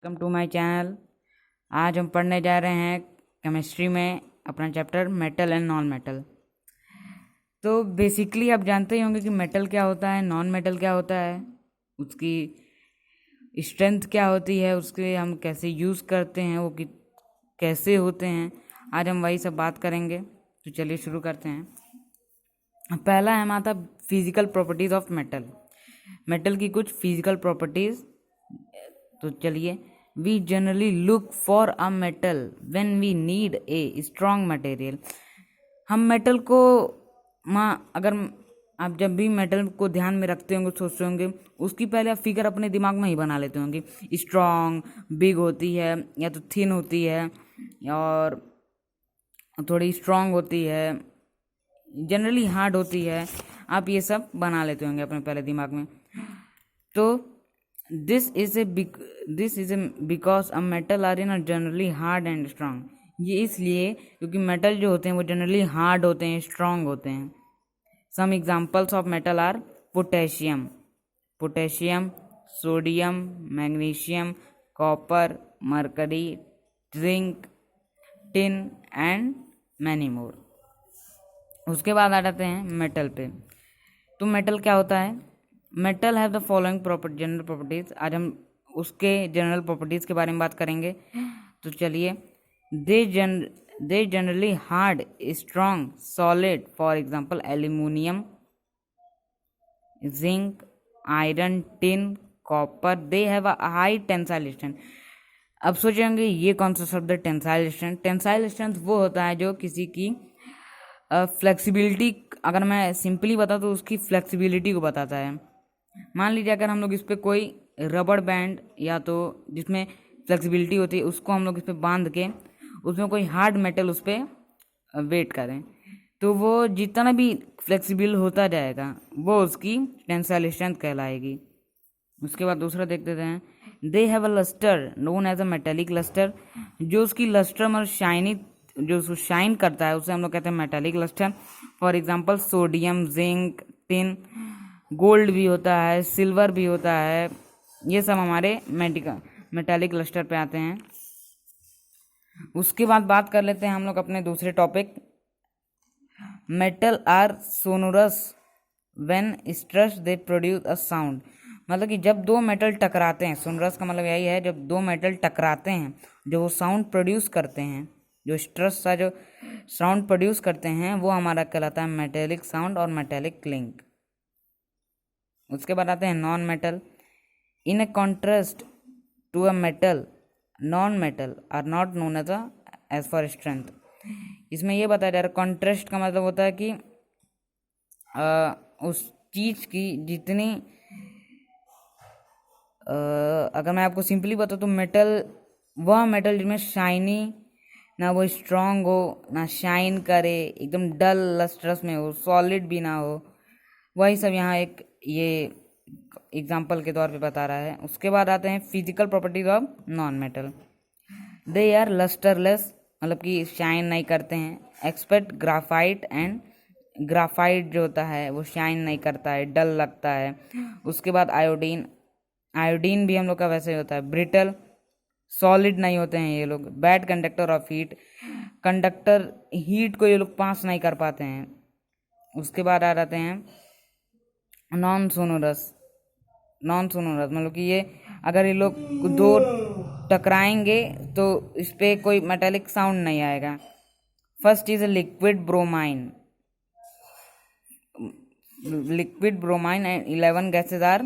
Welcome to my channel. आज हम पढ़ने जा रहे हैं केमिस्ट्री में अपना chapter metal and non metal. तो बेसिकली आप जानते ही होंगे कि मेटल क्या होता है, नॉन मेटल क्या होता है, उसकी स्ट्रेंथ क्या होती है, उसके हम कैसे यूज़ करते हैं, वो कैसे होते हैं। आज हम वही सब बात करेंगे। तो चलिए शुरू करते हैं। पहला है हमारा physical properties of metal. Metal की कुछ फिजिकल प्रॉपर्टीज़। तो चलिए, we generally look for a metal when we need a strong material. हम मेटल को अगर आप जब भी मेटल को ध्यान में रखते होंगे, सोचते होंगे, उसकी पहले आप फिगर अपने दिमाग में ही बना लेते होंगे। स्ट्रॉन्ग, बिग होती है, या तो थिन होती है, और थोड़ी स्ट्रॉन्ग होती है, जनरली हार्ड होती है। आप ये सब बना लेते होंगे अपने पहले दिमाग में। तो this is a because a metal are in generally hard and strong. ये इसलिए क्योंकि मेटल जो होते हैं वो जनरली हार्ड होते हैं, स्ट्रांग होते हैं। Some examples of metal are potassium, sodium, magnesium, copper, mercury, zinc, tin and many more. उसके बाद आ जाते हैं मेटल पे। तो मेटल क्या होता है? Metal have the following general properties. आज हम उसके जनरल प्रॉपर्टीज के बारे में बात करेंगे। तो चलिए, they generally hard, strong, solid. For example aluminium, zinc, iron, tin, copper. They have a high tensile strength. अब सोचेंगे ये कौन सा शब्द है, टेंसाइल स्ट्रेंथ। टेंसाइल स्ट्रेंथ वो होता है जो किसी की फ्लेक्सिबिलिटी, अगर मैं सिंपली बताऊँ तो उसकी फ्लेक्सिबिलिटी को बताता है। मान लीजिए अगर हम लोग इस पर कोई रबड़ बैंड या तो जिसमें फ्लेक्सिबिलिटी होती है उसको हम लोग इस पर बांध के उसमें कोई हार्ड मेटल उस पर वेट करें, तो वो जितना भी फ्लेक्सिबल होता जाएगा वो उसकी टेंसाइल स्ट्रेंथ कहलाएगी। उसके बाद दूसरा देख देते हैं। They have a lustre known as a metallic lustre. जो उसकी लस्टर मतलब शाइनी, जो उसको शाइन करता है उसे हम लोग कहते हैं metallic lustre. For example sodium, zinc, tin. Gold भी होता है, सिल्वर भी होता है। ये सब हमारे मेटेलिक लस्टर पे आते हैं। उसके बाद बात कर लेते हैं हम लोग अपने दूसरे topic. Metal are sonorous when stretch they produce a sound. मतलब कि जब दो मेटल टकराते हैं, सोनोरस का मतलब यही है, जब दो मेटल टकराते हैं जो वो साउंड प्रोड्यूस करते हैं, जो स्ट्रेस सा जो साउंड प्रोड्यूस करते हैं वो हमारा कहलाता है मेटेलिक साउंड और मेटेलिक क्लिंक। उसके बाद आते हैं non metal. In a contrast to a metal, non metal are not known as for strength. इसमें यह बताया जा रहा है, कॉन्ट्रास्ट का मतलब होता है कि उस चीज की जितनी अगर मैं आपको सिंपली बताऊँ तो मेटल, वह मेटल जिसमें शाइनी ना, वो स्ट्रांग हो ना शाइन करे, एकदम डल लस्ट्रस में हो, सॉलिड भी ना हो, वही सब यहाँ एक ये एग्जाम्पल के तौर पे बता रहा है। उसके बाद आते हैं physical properties of non metal. They are lustreless, मतलब कि शाइन नहीं करते हैं। एक्सपेक्ट ग्राफाइट एंड ग्राफाइट जो होता है वो शाइन नहीं करता है, डल लगता है। उसके बाद आयोडीन, आयोडीन भी हम लोग का वैसे ही होता है, ब्रिटल, सॉलिड नहीं होते हैं ये लोग। Bad conductor of heat, conductor heat को ये लोग पास नहीं कर पाते हैं। उसके बाद आ जाते हैं नॉन सोनोरस। मतलब कि ये अगर ये लोग दो टकराएंगे तो इस पे कोई मेटेलिक साउंड नहीं आएगा। First is liquid bromine. Liquid bromine and 11 gases are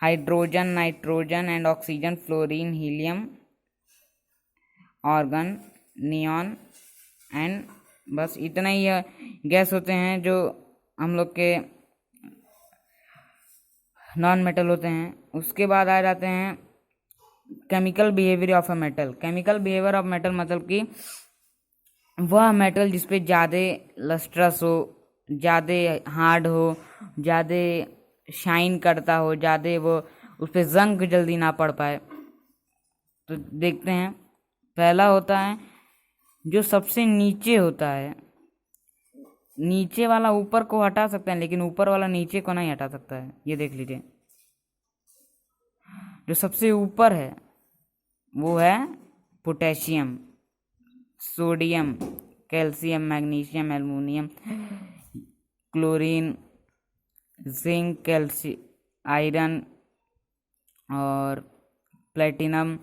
hydrogen, nitrogen and oxygen, fluorine, helium, argon, neon and बस इतना ही गैस होते हैं जो हम लोग के नॉन मेटल होते हैं। उसके बाद आ जाते हैं chemical behaviour of a metal. Chemical behaviour of metal मतलब कि वह मेटल जिसपे ज़्यादा लस्ट्रस हो, ज़्यादा हार्ड हो, ज़्यादा शाइन करता हो, ज़्यादा वो उस पर जंग जल्दी ना पड़ पाए। तो देखते हैं, पहला होता है जो सबसे नीचे होता है। नीचे वाला ऊपर को हटा सकते हैं लेकिन ऊपर वाला नीचे को नहीं हटा सकता है। ये देख लीजिए, जो सबसे ऊपर है वो है potassium, sodium, calcium, magnesium, aluminium, chlorine, zinc, iron और प्लेटिनम,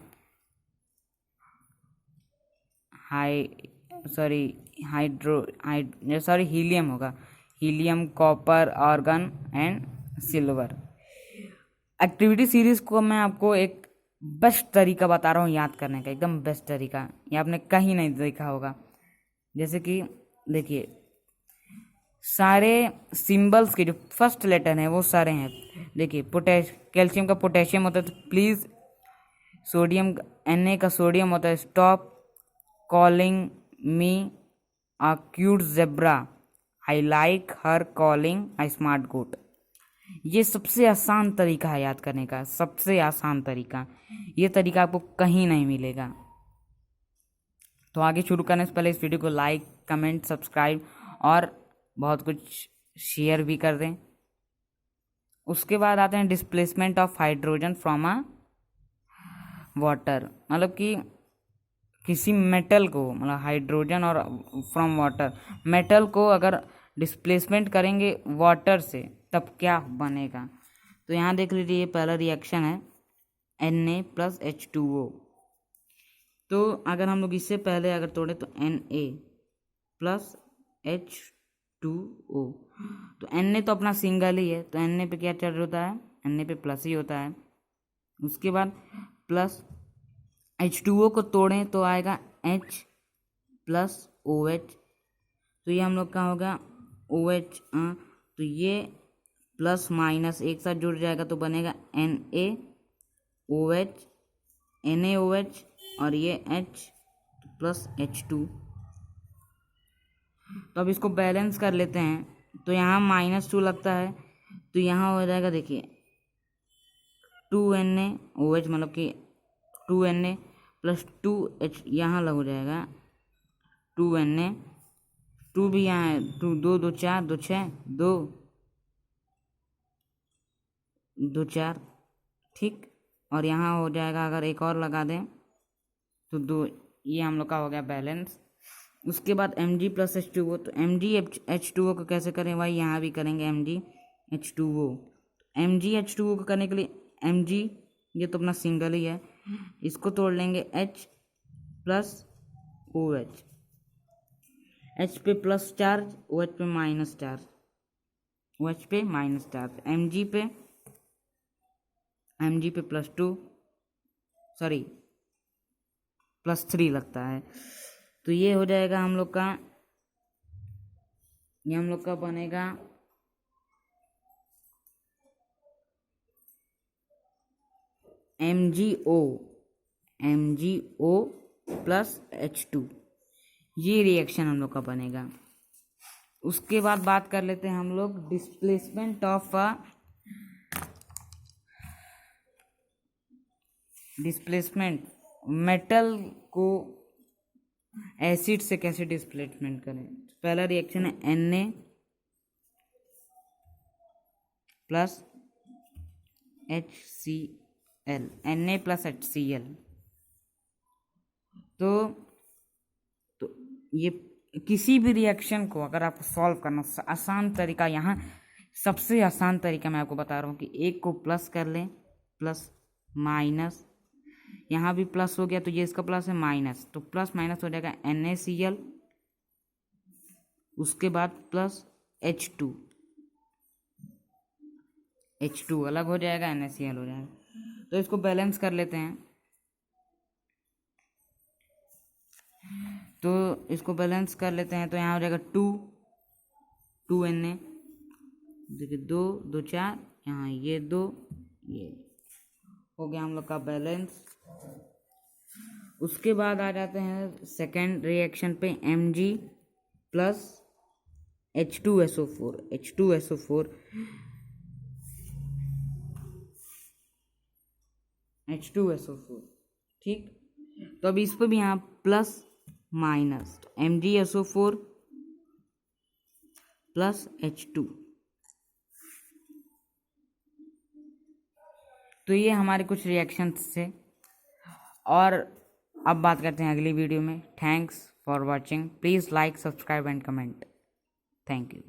हीलियम होगा, helium, copper, argon and silver. Activity series को मैं आपको एक बेस्ट तरीका बता रहा हूँ याद करने का, एकदम बेस्ट तरीका, ये आपने कहीं नहीं देखा होगा। जैसे कि देखिए, सारे सिंबल्स के जो फर्स्ट लेटर हैं वो सारे हैं। देखिए, कैल्शियम का पोटेशियम होता है, तो प्लीज़ सोडियम, Na का सोडियम होता है, stop calling me a cute zebra, I like her calling a smart goat. ये सबसे आसान तरीका है याद करने का, सबसे आसान तरीका। ये तरीका आपको कहीं नहीं मिलेगा। तो आगे शुरू करने से पहले इस वीडियो को लाइक, कमेंट, सब्सक्राइब और बहुत कुछ शेयर भी कर दें। उसके बाद आते हैं displacement of hydrogen from a water, मतलब कि किसी मेटल को, मतलब हाइड्रोजन और फ्रॉम वाटर, मेटल को अगर डिस्प्लेसमेंट करेंगे वाटर से तब क्या बनेगा। तो यहाँ देख लीजिए, ये पहला रिएक्शन है Na प्लस H2O। तो अगर हम लोग इससे पहले अगर तोड़े तो Na प्लस H2O, तो Na तो अपना सिंगल ही है, तो Na पे क्या चल होता है, Na पे प्लस ही होता है। उसके बाद प्लस H2O को तोड़ें तो आएगा H प्लस OH, तो ये हम लोग का होगा OH। तो ये प्लस माइनस एक साथ जुड़ जाएगा तो बनेगा NaOH, NaOH और ये H प्लस H2। तो अब इसको बैलेंस कर लेते हैं, तो यहाँ -2 लगता है, तो यहाँ हो जाएगा, देखिए 2NaOH, मतलब कि 2Na प्लस 2H यहाँ लग हो जाएगा 2Na, 2 भी यहाँ है, 2 2 2 4 2 6 2 2 4, ठीक। और यहाँ हो जाएगा, अगर एक और लगा दें तो 2, ये हम लोग का हो गया बैलेंस। उसके बाद Mg प्लस H2O, तो Mg H2O को कैसे करें भाई, यहाँ भी करेंगे Mg H2O। Mg H2O को करने के लिए Mg, ये तो अपना सिंगल ही है, इसको तोड़ लेंगे H प्लस OH, H पे प्लस चार्ज, OH पे माइनस चार्ज, OH पे माइनस चार्ज, Mg पे +3 लगता है। तो ये हो जाएगा हम लोग का, ये हम लोग का बनेगा MgO प्लस H2, ये रिएक्शन हम लोग का बनेगा। उसके बाद बात कर लेते हैं हम लोग डिस्प्लेसमेंट ऑफ मेटल को एसिड से कैसे डिस्प्लेसमेंट करें। पहला रिएक्शन है Na plus HCl, Na plus HCl। तो ये किसी भी रिएक्शन को अगर आपको सॉल्व करना, आसान तरीका, यहाँ सबसे आसान तरीका मैं आपको बता रहा हूँ कि एक को प्लस कर लें, प्लस माइनस, यहाँ भी प्लस हो गया तो ये इसका प्लस है, माइनस, तो प्लस माइनस हो जाएगा NaCl, उसके बाद प्लस H2 अलग हो जाएगा, NaCl हो जाएगा। तो इसको बैलेंस कर लेते हैं, तो इसको बैलेंस कर लेते हैं, तो यहाँ हो जाएगा 2 Na, देखिए 2 2 4, यहाँ ये 2, ये हो गया हम लोग का बैलेंस। उसके बाद आ जाते हैं सेकेंड रिएक्शन पे, Mg प्लस H2SO4, ठीक। तो अब इस पर भी यहाँ प्लस माइनस, तो MgSO4 प्लस H2, तो ये हमारे कुछ रिएक्शंस से। और अब बात करते हैं अगली वीडियो में। Thanks for watching, please like, subscribe and comment. Thank you.